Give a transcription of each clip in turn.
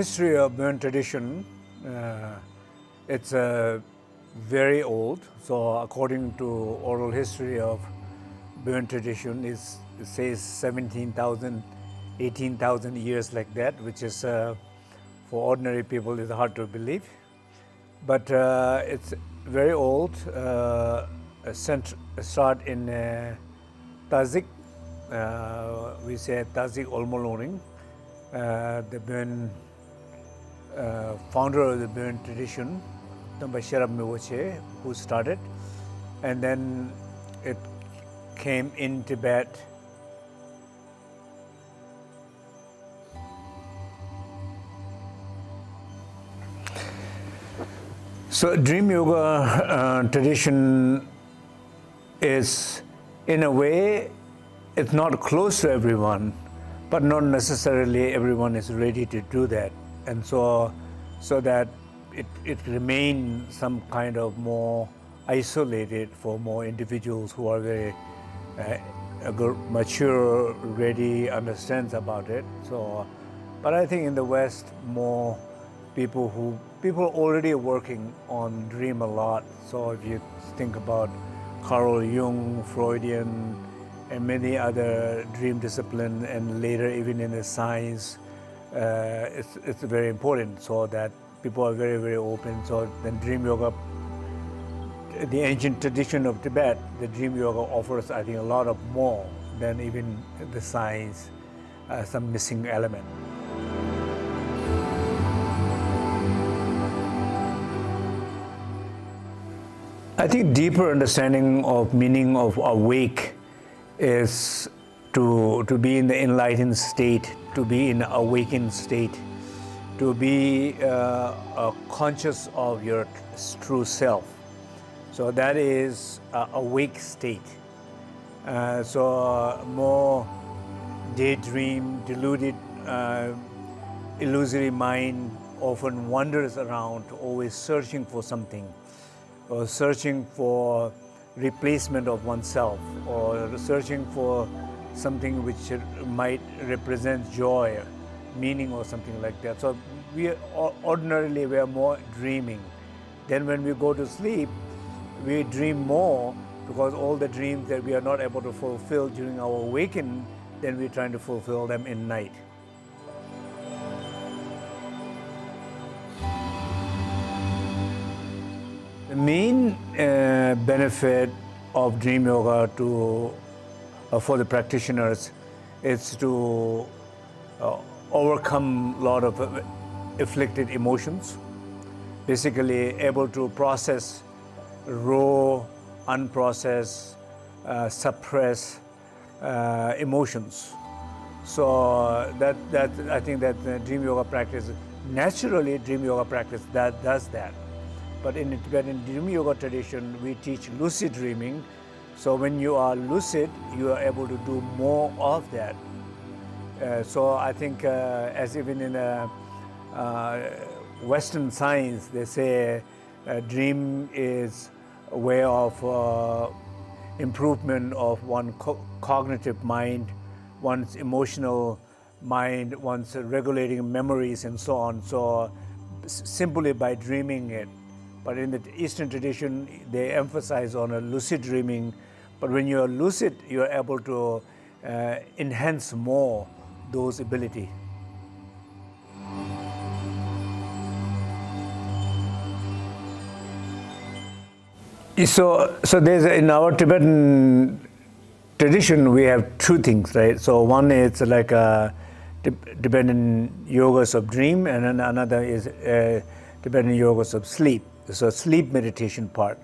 history of Burn tradition, it's very old. So according to oral history of Burn tradition, it says 17,000, 18,000 years like that, which is for ordinary people is hard to believe. But it's very old. Start in Tazik. We say Tazik Olmoloning. The Burn founder of the Burn tradition, Maestro Tenzin Rinpoche, who started, and then it came in Tibet. So Dream Yoga tradition is, in a way, it's not close to everyone, but not necessarily everyone is ready to do that. And so that it remains some kind of more isolated for more individuals who are very mature, ready, understands about it. So, but I think in the West, more people already working on dream a lot. So if you think about Carl Jung, Freudian, and many other dream disciplines, and later even in the science, it's very important. So that people are very, very open. So then Dream Yoga, the ancient tradition of Tibet, the Dream Yoga offers, I think, a lot of more than even the science, some missing element. I think deeper understanding of meaning of awake is to be in the enlightened state, to be in an awakened state, to be conscious of your true self. So that is an awake state. So more daydream, deluded, illusory mind often wanders around, always searching for something, or searching for replacement of oneself, or searching for something which might represent joy, meaning, or something like that. So ordinarily we are more dreaming. Then when we go to sleep, we dream more, because all the dreams that we are not able to fulfill during our awakening, then we're trying to fulfill them in night. The main benefit of Dream Yoga for the practitioners is to overcome a lot of afflicted emotions, basically able to process raw, unprocessed, suppressed emotions. So that I think that the Dream Yoga practice, naturally Dream Yoga practice that does that. But in the Tibetan Dream Yoga tradition, we teach lucid dreaming. So when you are lucid, you are able to do more of that. So I think, as even in Western science, they say dream is a way of improvement of one's cognitive mind, one's emotional mind, one's regulating memories and so on. So simply by dreaming it. But in the Eastern tradition, they emphasize on a lucid dreaming. But when you are lucid, you are able to enhance more those abilities. So there's, in our Tibetan tradition, we have two things, right? So one is like a Tibetan yogas of dream, and then another is Tibetan yogas of sleep. So sleep meditation part.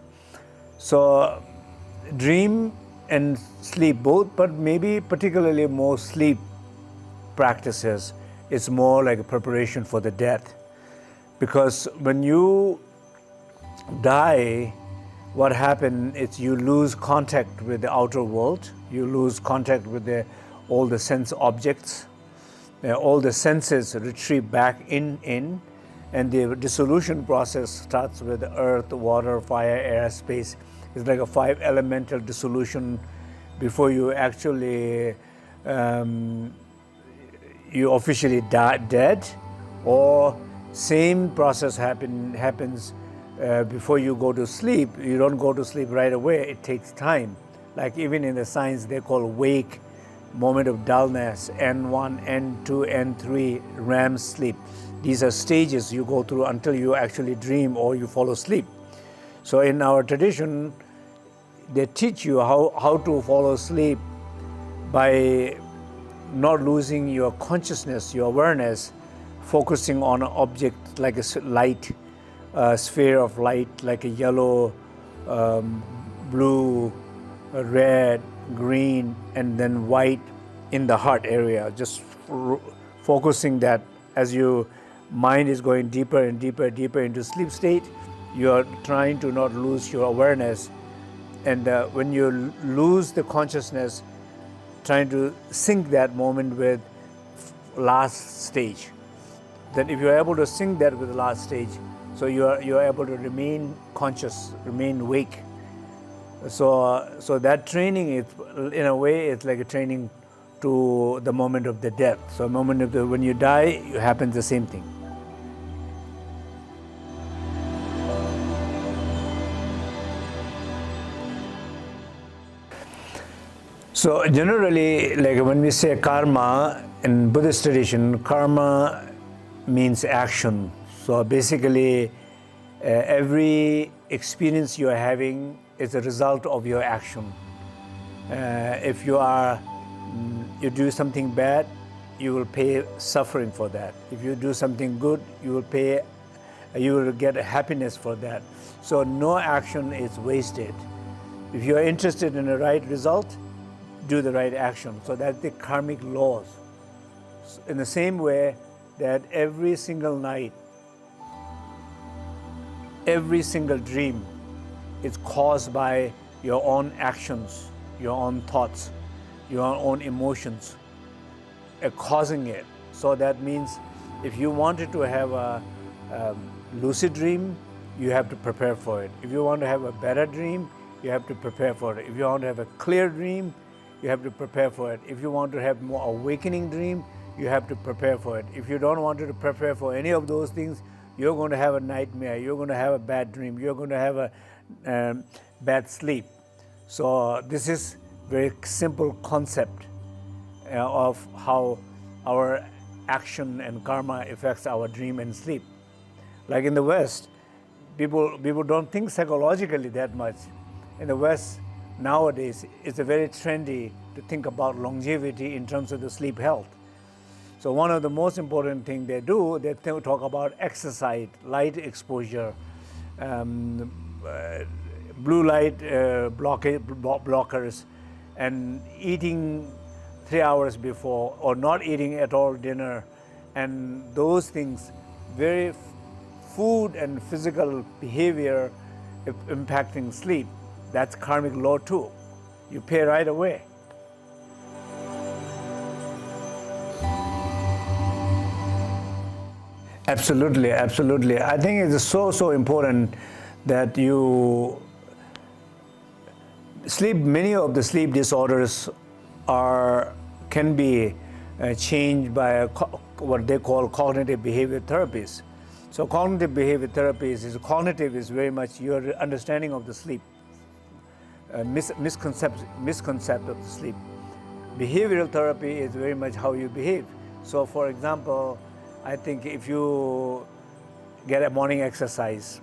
So dream and sleep both, but maybe particularly more sleep practices. It's more like a preparation for the death. Because when you die, what happens is you lose contact with the outer world. You lose contact with all the sense objects. All the senses retreat back in. And the dissolution process starts with earth, water, fire, air, space. It's like a 5 elemental dissolution before you actually you officially die dead, Or same process happens before you go to sleep. You don't go to sleep right away, it takes time. Like even in the science they call wake, moment of dullness, N1, N2, N3, REM sleep. These are stages you go through until you actually dream or you fall asleep. So in our tradition, they teach you how to fall asleep by not losing your consciousness, your awareness, focusing on an object like a light, a sphere of light like a yellow, blue, red, green, and then white in the heart area. Just focusing that as your mind is going deeper and deeper into sleep state, you are trying to not lose your awareness. And when you lose the consciousness, trying to sync that moment with last stage. Then if you're able to sync that with the last stage, so you're able to remain conscious, remain awake. So that training is, in a way, it's like a training to the moment of the death. So moment of when you die, it happens the same thing. So generally, like when we say karma in Buddhist tradition, karma means action. So basically, every experience you are having is a result of your action. If you do something bad, you will pay suffering for that. If you do something good, you will get happiness for that. So no action is wasted. If you are interested in the right result, do the right action. So that's the karmic laws. In the same way that every single night, every single dream is caused by your own actions, your own thoughts, your own emotions causing it. So that means if you wanted to have a lucid dream, you have to prepare for it. If you want to have a better dream, you have to prepare for it. If you want to have a clear dream, you have to prepare for it. If you want to have more awakening dream, you have to prepare for it. If you don't want to prepare for any of those things, you're going to have a nightmare, you're going to have a bad dream, you're going to have a bad sleep. So this is very simple concept of how our action and karma affects our dream and sleep. Like in the West, people don't think psychologically that much. In the West, nowadays, it's very trendy to think about longevity in terms of the sleep health. So one of the most important things they do, they talk about exercise, light exposure, blue light blockers, and eating 3 hours before, or not eating at all dinner, and those things, very food and physical behavior impacting sleep. That's karmic law too. You pay right away. Absolutely, absolutely. I think it's so important that you sleep. Many of the sleep disorders can be changed by what they call cognitive behavior therapies. So cognitive behavior therapies is very much your understanding of the sleep. Misconcept of the sleep. Behavioral therapy is very much how you behave. So for example, I think if you get a morning exercise,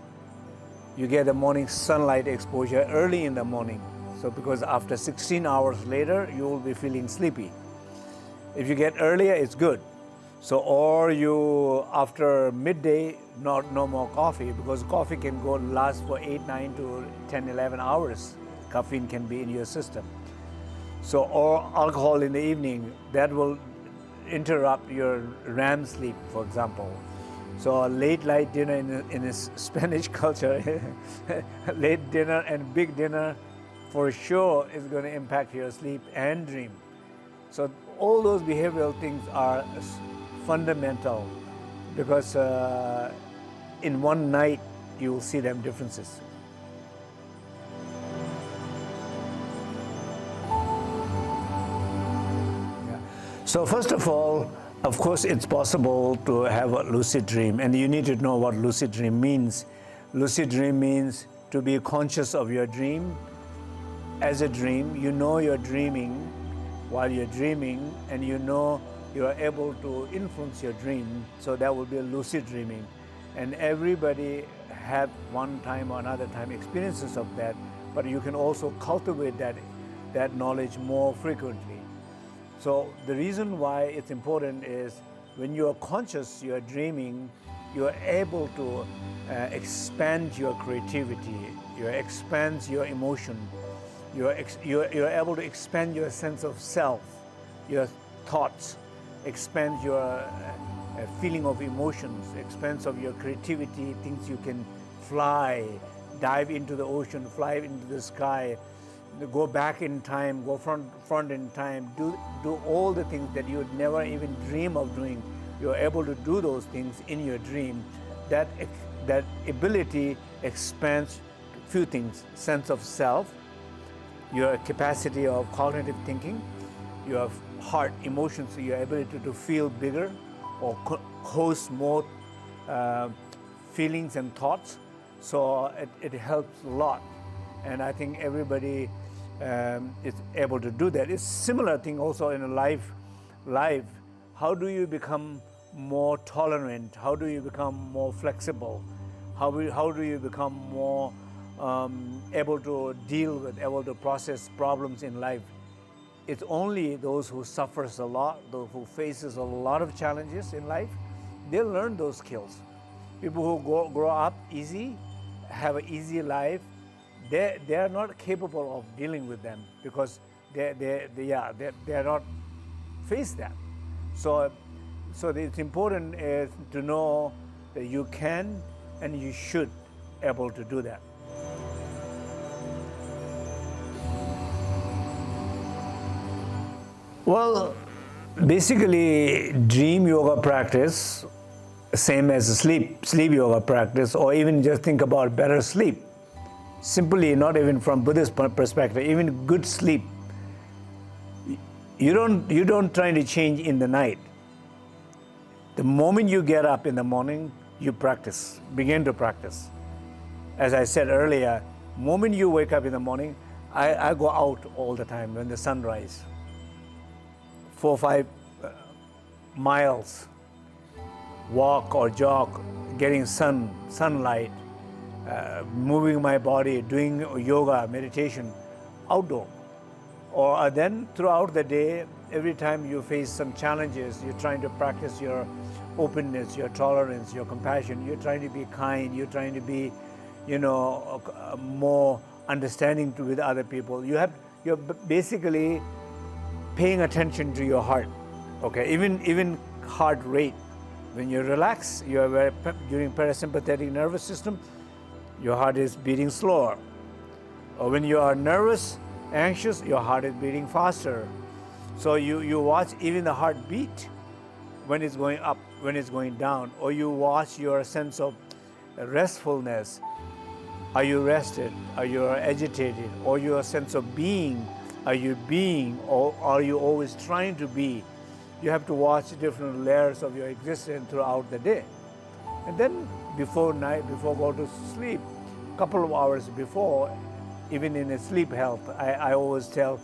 you get a morning sunlight exposure early in the morning. So because after 16 hours later, you will be feeling sleepy. If you get earlier, it's good. So, or you, after midday, no more coffee, because coffee can last for 8, 9 to 10, 11 hours. Caffeine can be in your system. So, or alcohol in the evening, that will interrupt your REM sleep, for example. So a late night dinner in this Spanish culture, late dinner and big dinner for sure is going to impact your sleep and dream. So all those behavioral things are fundamental, because in one night you will see them differences. So first of all, Of course, it's possible to have a lucid dream, and you need to know what lucid dream means. Lucid dream means to be conscious of your dream as a dream. You know you're dreaming while you're dreaming, and you know you are able to influence your dream, so that will be a lucid dreaming. And everybody have one time or another time experiences of that, but you can also cultivate that knowledge more frequently. So the reason why it's important is when you are conscious, you are dreaming, you are able to expand your creativity, you expand your emotion, you're able to expand your sense of self, your thoughts, expand your feeling of emotions, expand of your creativity, things you can fly, dive into the ocean, fly into the sky, go back in time, go front in time, do all the things that you would never even dream of doing. You're able to do those things in your dream. That ability expands a few things: sense of self, your capacity of cognitive thinking, your heart, emotions, your ability to feel bigger or host more feelings and thoughts. So it helps a lot. And I think everybody is able to do that. It's similar thing also in life. How do you become more tolerant? How do you become more flexible? How do you become more able to deal with, able to process problems in life? It's only those who suffers a lot, those who faces a lot of challenges in life, they learn those skills. People who grow up easy, have an easy life, they are not capable of dealing with them because they are not faced that. So it's important is to know that you can and you should able to do that. Well, basically dream yoga practice, same as sleep yoga practice, or even just think about better sleep. Simply, not even from Buddhist perspective, even good sleep. You don't try to change in the night. The moment you get up in the morning, you practice, begin to practice. As I said earlier, moment you wake up in the morning, I go out all the time when the sun rises. 4 or 5 miles, walk or jog, getting sunlight, moving my body, doing yoga, meditation, outdoor. Or then throughout the day, every time you face some challenges, you're trying to practice your openness, your tolerance, your compassion, you're trying to be kind, you're trying to be, more understanding with other people. You're basically paying attention to your heart, okay? Even heart rate. When you relax, you are during parasympathetic nervous system, your heart is beating slower. Or when you are nervous, anxious, your heart is beating faster. So you watch even the heartbeat when it's going up, when it's going down, or you watch your sense of restfulness. Are you rested? Are you agitated? Or your sense of being? Are you being, or are you always trying to be? You have to watch different layers of your existence throughout the day. And then before go to sleep, a couple of hours before, even in a sleep health, I always tell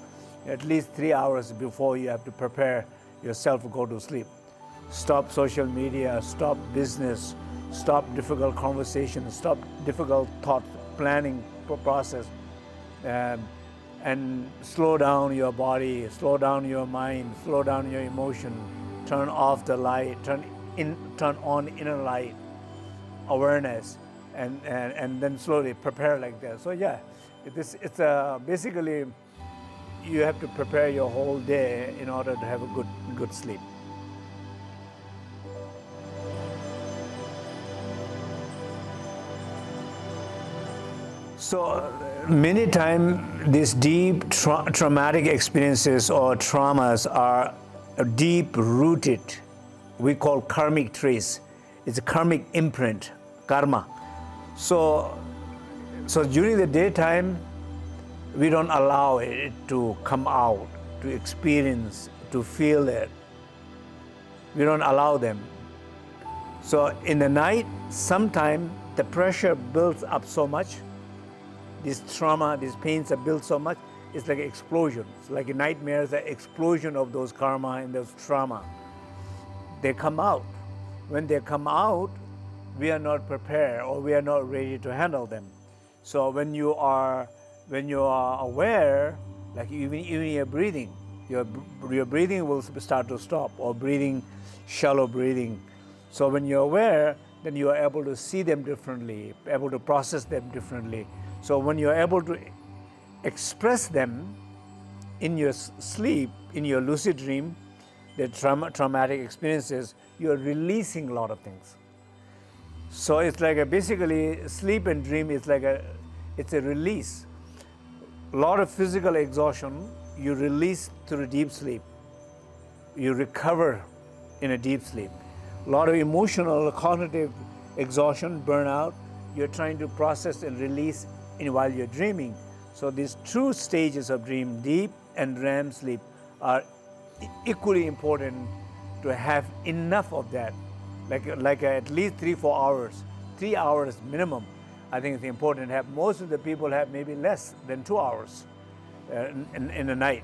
at least 3 hours before you have to prepare yourself to go to sleep. Stop social media, stop business, stop difficult conversations, stop difficult thought planning process, and slow down your body, slow down your mind, slow down your emotion, turn off the light, turn on inner light, awareness, and then slowly prepare like that. So yeah, it's basically you have to prepare your whole day in order to have a good sleep. So many times these deep traumatic experiences or traumas are deep rooted. We call karmic trace. It's a karmic imprint, karma. So during the daytime, we don't allow it to come out, to experience, to feel it. We don't allow them. So in the night, sometimes the pressure builds up so much, this trauma, these pains are built so much, it's like an explosion. It's like a nightmare, the explosion of those karma and those trauma. They come out. When they come out, we are not prepared or we are not ready to handle them. So when you are aware, like even your breathing, your breathing will start to stop, or breathing, shallow breathing. So when you're aware, then you are able to see them differently, able to process them differently. So when you're able to express them in your sleep, in your lucid dream, the traumatic experiences, you're releasing a lot of things. So it's like basically sleep and dream is like it's a release. A lot of physical exhaustion you release through deep sleep. You recover in a deep sleep. A lot of emotional, cognitive exhaustion, burnout, you're trying to process and release while you're dreaming. So these two stages of dream, deep and REM sleep, are equally important to have enough of that, like at least 3-4 hours, 3 hours minimum. I think it's important to have. Most of the people have maybe less than 2 hours in a night.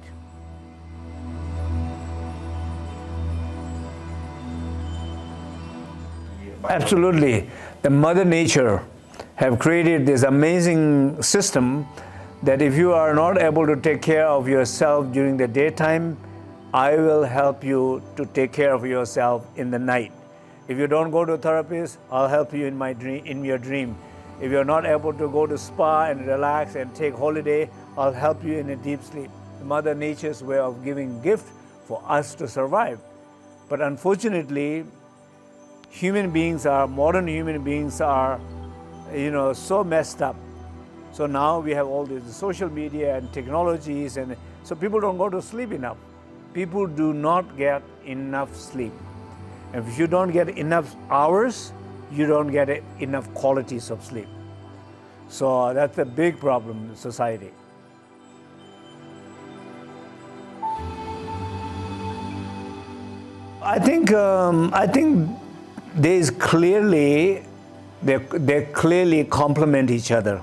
Absolutely. The Mother Nature have created this amazing system that if you are not able to take care of yourself during the daytime, I will help you to take care of yourself in the night. If you don't go to a therapist, I'll help you in your dream. If you're not able to go to spa and relax and take holiday, I'll help you in a deep sleep. Mother Nature's way of giving gift for us to survive. But unfortunately, modern human beings are, so messed up. So now we have all these social media and technologies, and so people don't go to sleep enough. People do not get enough sleep. And if you don't get enough hours, you don't get enough qualities of sleep. So that's a big problem in society. I think they clearly complement each other.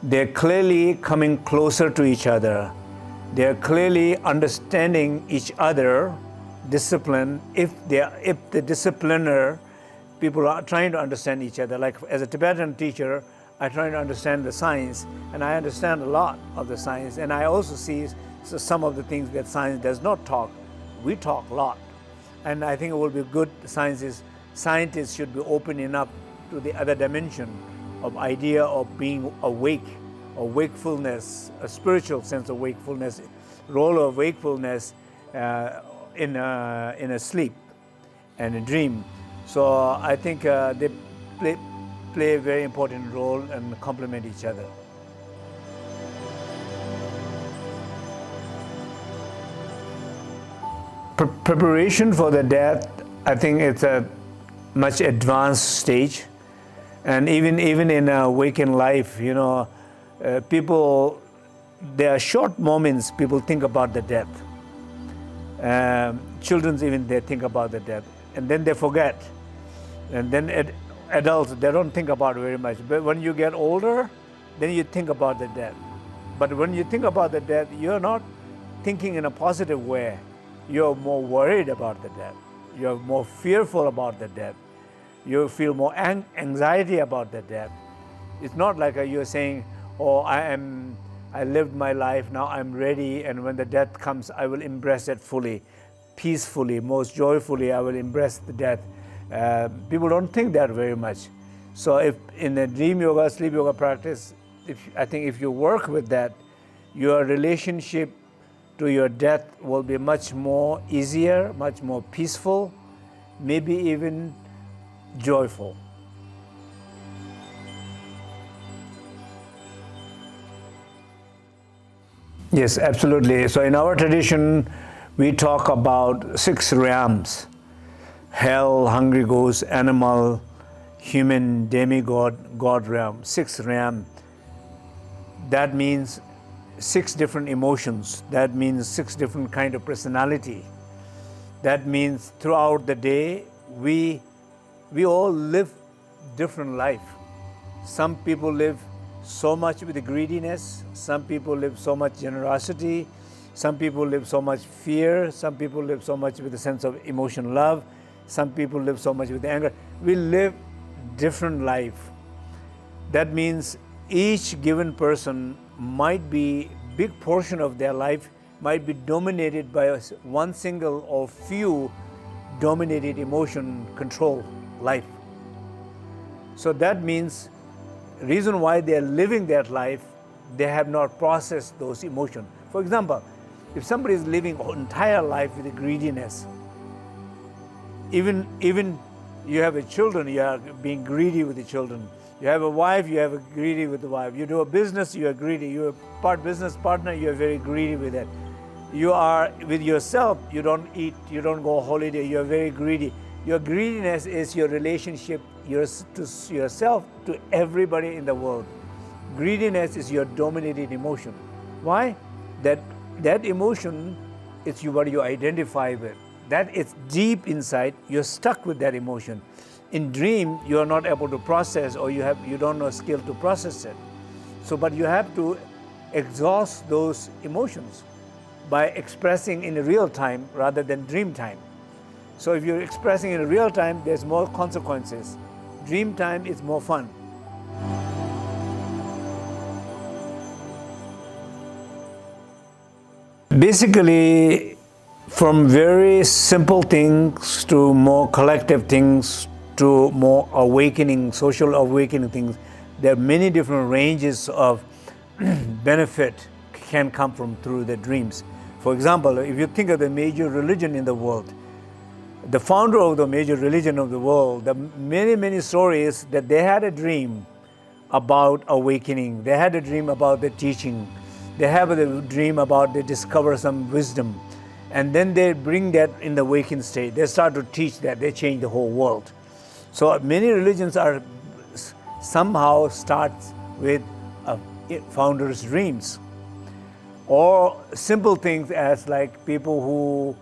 They're clearly coming closer to each other. They're clearly understanding each other, discipline. If the discipliner, people are trying to understand each other. Like as a Tibetan teacher, I try to understand the science, and I understand a lot of the science. And I also see some of the things that science does not talk. We talk a lot. And I think it will be good. Scientists should be open enough to the other dimension of idea of being awake, or wakefulness, a spiritual sense of wakefulness, role of wakefulness in a sleep and a dream. So I think they play a very important role and complement each other. Preparation for the death, I think it's a much advanced stage. And even in a waking life, people, there are short moments people think about the death. Children even, they think about the death, and then they forget. And then adults, they don't think about it very much. But when you get older, then you think about the death. But when you think about the death, you're not thinking in a positive way. You're more worried about the death. You're more fearful about the death. You feel more anxiety about the death. It's not like you're saying, oh, I lived my life, now I'm ready, and when the death comes, I will embrace it fully, peacefully, most joyfully, I will embrace the death. People don't think that very much. So if in the dream yoga, sleep yoga practice, I think if you work with that, your relationship to your death will be much more easier, much more peaceful, maybe even joyful. Yes, absolutely. So in our tradition, we talk about 6 realms: hell, hungry ghost, animal, human, demigod, God realm. 6 realm. That means 6 different emotions. That means 6 different kind of personality. That means throughout the day, we all live different life. Some people live so much with the greediness, some people live so much generosity, some people live so much fear, some people live so much with a sense of emotion love, some people live so much with anger. We live different life. That means each given person might be, big portion of their life might be dominated by one single or few dominated emotion control life. So that means reason why they are living that life, they have not processed those emotions. For example, if somebody is living an entire life with greediness, even you have a children, you are being greedy with the children. You have a wife, you have a greedy with the wife. You do a business, you are greedy. You are business partner, you are very greedy with that. You are with yourself, you don't eat, you don't go on holiday, you are very greedy. Your greediness is your relationship to yourself, to everybody in the world. Greediness is your dominated emotion. Why? That emotion is what you identify with. That is deep inside, you're stuck with that emotion. In dream, you are not able to process, or you don't know skill to process it. So, but you have to exhaust those emotions by expressing in real time rather than dream time. So if you're expressing in real time, there's more consequences. Dream time is more fun. Basically, from very simple things to more collective things to more awakening, social awakening things, there are many different ranges of benefit can come from through the dreams. For example, if you think of the major religion in the world, the founder of the major religion of the world, the many stories that they had a dream about awakening, they had a dream about the teaching, they have a dream about they discover some wisdom, and then they bring that in the awakened state. They start to teach that, they change the whole world. So many religions are somehow starts with a founder's dreams, or simple things as like people who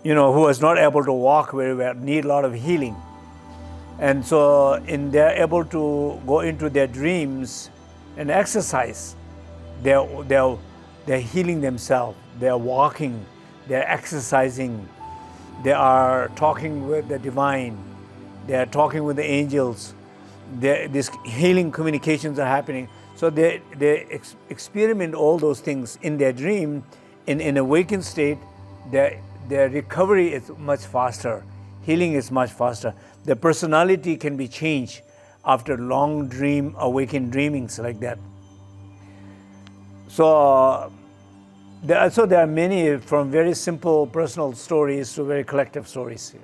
was not able to walk very well, need a lot of healing. And so they're able to go into their dreams and exercise. They're healing themselves, they're walking, they're exercising, they are talking with the divine, they are talking with the angels, these healing communications are happening. So they experiment all those things in their dream. In awakened state, their recovery is much faster, healing is much faster. Their personality can be changed after long dream, awakened dreamings like that. So there are many, from very simple personal stories to very collective stories.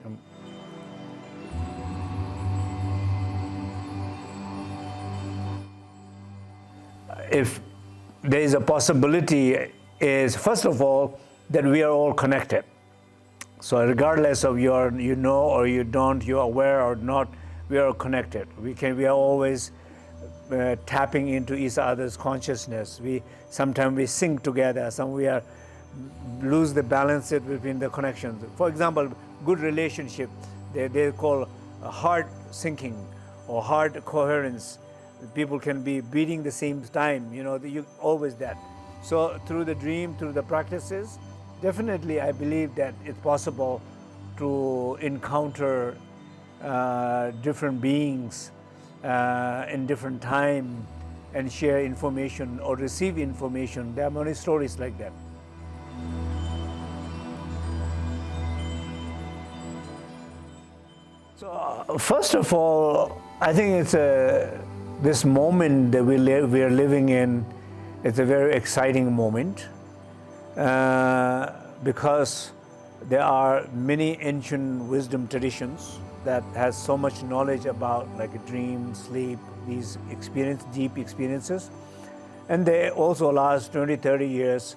If there is a possibility, is first of all that we are all connected. So regardless of you know or you don't, you're aware or not, we are connected. We are always tapping into each other's consciousness. Sometimes we sing together, we lose the balance between the connections. For example, good relationship, they call heart syncing or heart coherence. People can be beating the same time, you always that. So through the dream, through the practices, definitely I believe that it's possible to encounter different beings in different time and share information or receive information. There are many stories like that. So first of all, I think it's this moment that we are living in, it's a very exciting moment because there are many ancient wisdom traditions that has so much knowledge about like a dream, sleep, these deep experiences. And they also last 20, 30 years,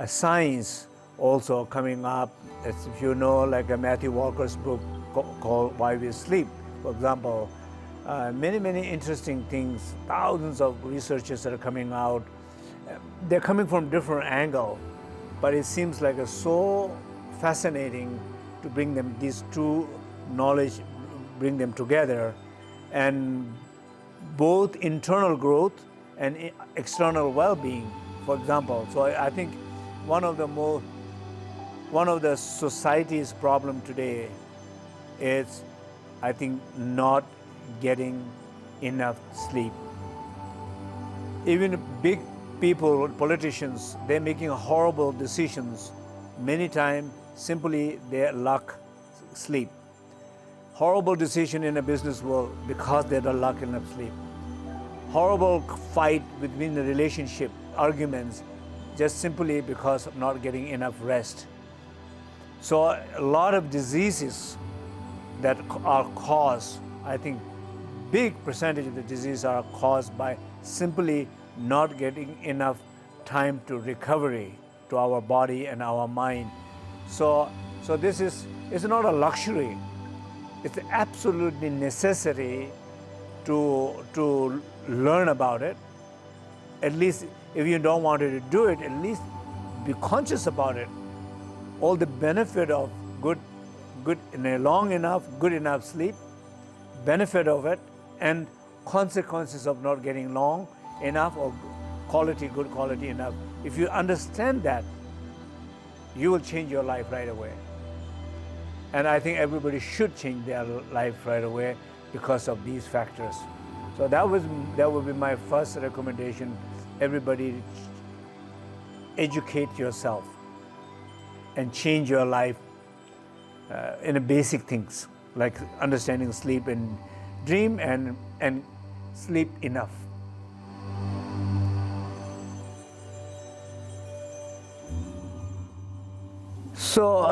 science also coming up. As if you know, like a Matthew Walker's book called Why We Sleep, for example. Many interesting things, thousands of researchers that are coming out. They're coming from different angle, but it seems like so fascinating to bring them these two knowledge, bring them together, and both internal growth and external well-being, for example. So I think one of the society's problem today is, I think, not getting enough sleep. Even big people, politicians, they're making horrible decisions. Many times, simply they lack sleep. Horrible decision in a business world because they don't lack enough sleep. Horrible fight within the relationship, arguments, just simply because of not getting enough rest. So a lot of diseases that are caused, I think big percentage of the diseases are caused by simply not getting enough time to recovery to our body and our mind. So this is, it's not a luxury. It's absolutely necessary to learn about it. At least if you don't want to do it, at least be conscious about it. All the benefit of good in a long enough, good enough sleep, benefit of it, and consequences of not getting long enough or good quality enough. If you understand that, you will change your life right away. And I think everybody should change their life right away because of these factors. So that would be my first recommendation. Everybody educate yourself and change your life in the basic things like understanding sleep and dream and sleep enough. So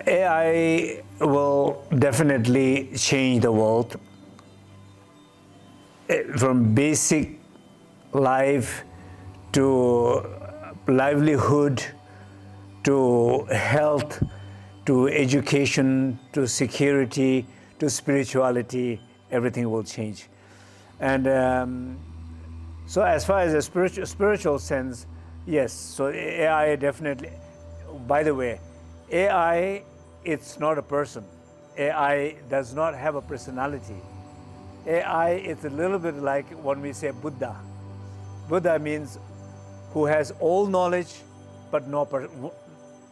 AI will definitely change the world from basic life to livelihood to health to education to security to spirituality. Everything will change. And so as far as the spiritual sense, yes, so AI definitely. By the way, AI, it's not a person. AI does not have a personality. AI is a little bit like when we say Buddha. Buddha means who has all knowledge, but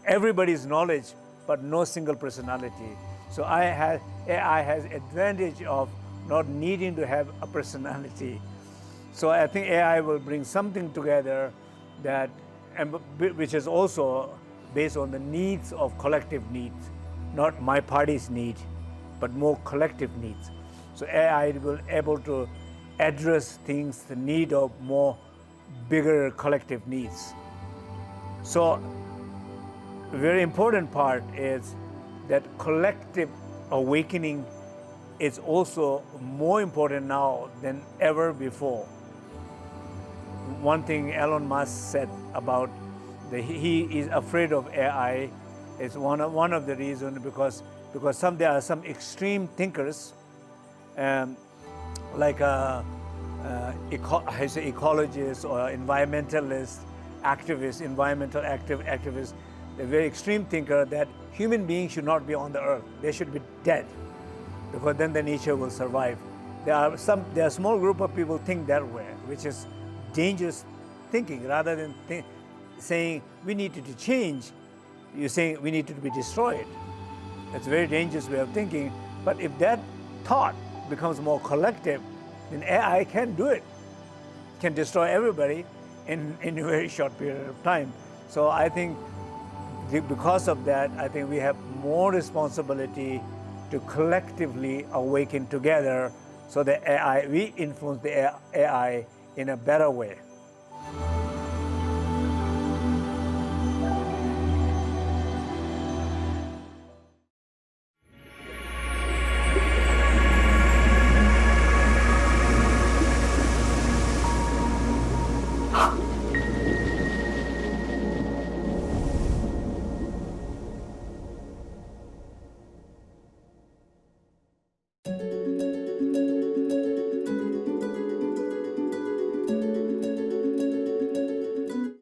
everybody's knowledge, but no single personality. So AI has advantage of not needing to have a personality. So I think AI will bring something together that, which is also based on the needs of collective needs, not my party's need, but more collective needs. So AI will be able to address things, the need of more bigger collective needs. So a very important part is that collective awakening is also more important now than ever before. One thing Elon Musk said about he is afraid of AI is one of the reasons because there are some extreme thinkers like ecologists or environmentalists, activists, activists. They're very extreme thinker that human beings should not be on the earth. They should be dead because then the nature will survive. There are a small group of people think that way, which is dangerous thinking. Rather than saying we need to change, you're saying we need to be destroyed. It's a very dangerous way of thinking. But if that thought becomes more collective, then AI can do it, can destroy everybody in a very short period of time. So I think because of that, I think we have more responsibility to collectively awaken together so that we influence the AI in a better way.